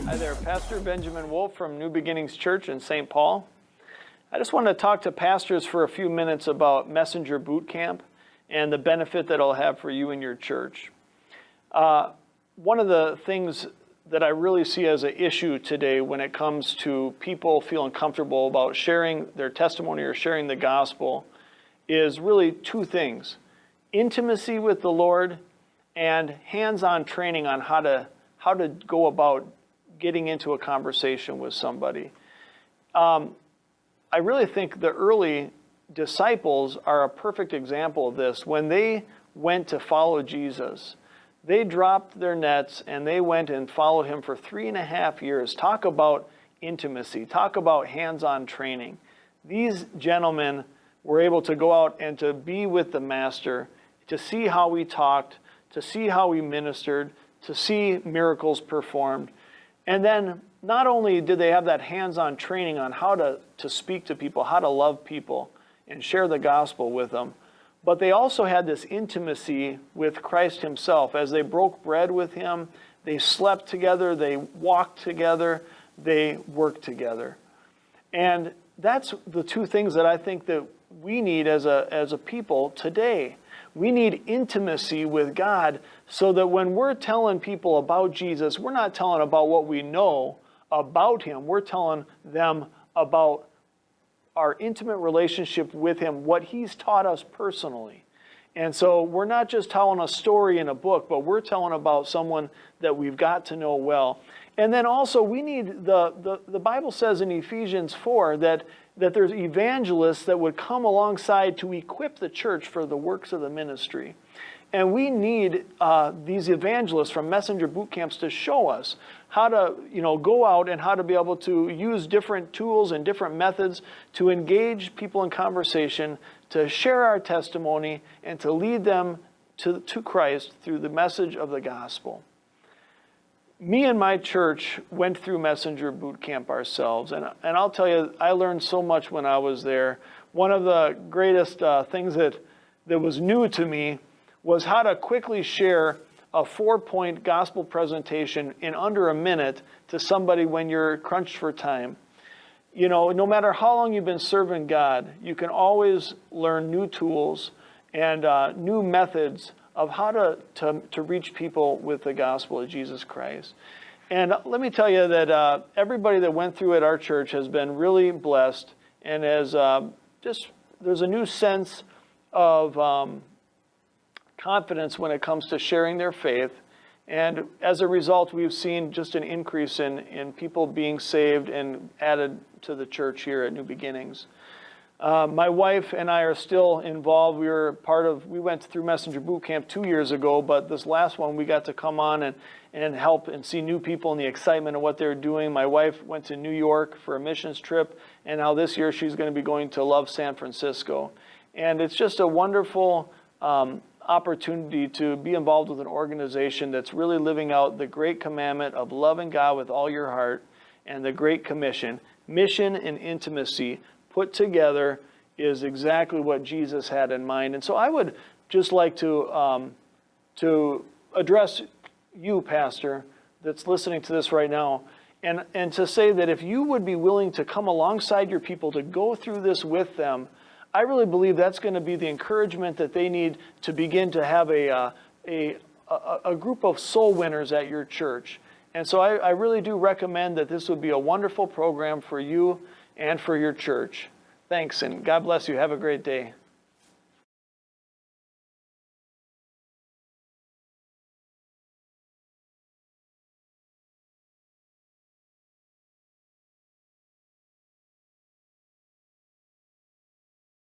Hi there, Pastor Benjamin Wolf from New Beginnings Church in St. Paul. I just wanted to talk to pastors for a few minutes about Messenger Boot Camp and the benefit that it'll have for you and your church. One of the things that I really see as an issue today when it comes to people feeling comfortable about sharing their testimony or sharing the gospel is really two things: intimacy with the Lord and hands-on training on how to go about getting into a conversation with somebody. I really think the early disciples are a perfect example of this. When they went to follow Jesus, they dropped their nets and they went and followed him for 3.5 years. Talk about intimacy. Talk about hands-on training. These gentlemen were able to go out and to be with the Master, to see how he talked, to see how he ministered, to see miracles performed. And then not only did they have that hands-on training on how to speak to people, how to love people and share the gospel with them, but they also had this intimacy with Christ himself. As they broke bread with him, they slept together, they walked together, they worked together. And that's the two things that I think that we need as a people today. We need intimacy with God so that when we're telling people about Jesus, we're not telling about what we know about him. We're telling them about our intimate relationship with him, what he's taught us personally. And so we're not just telling a story in a book, but we're telling about someone that we've got to know well. And then also we need, the Bible says in Ephesians 4 that there's evangelists that would come alongside to equip the church for the works of the ministry. And we need these evangelists from Messenger Boot Camps to show us how to, go out and how to be able to use different tools and different methods to engage people in conversation, to share our testimony, and to lead them to Christ through the message of the gospel. Me and my church went through Messenger Boot Camp ourselves, and I'll tell you, I learned so much when I was there. One of the greatest things that was new to me was how to quickly share a 4-point gospel presentation in under a minute to somebody when you're crunched for time. No matter how long you've been serving God, you can always learn new tools and new methods of how to reach people with the gospel of Jesus Christ. And let me tell you that everybody that went through at our church has been really blessed, and there's a new sense of confidence when it comes to sharing their faith. And as a result, we've seen just an increase in people being saved and added to the church here at New Beginnings. My wife and I are still involved. We went through Messenger Boot Camp 2 years ago, but this last one we got to come on and help and see new people and the excitement of what they're doing. My wife went to New York for a missions trip, and now this year she's going to be going to Love San Francisco. And it's just a wonderful opportunity to be involved with an organization that's really living out the great commandment of loving God with all your heart and the Great Commission. Mission and intimacy put together is exactly what Jesus had in mind. And so I would just like to address you, Pastor, that's listening to this right now, and to say that if you would be willing to come alongside your people to go through this with them, I really believe that's going to be the encouragement that they need to begin to have a group of soul winners at your church. And so I really do recommend that this would be a wonderful program for you and for your church. Thanks, and God bless you. Have a great day.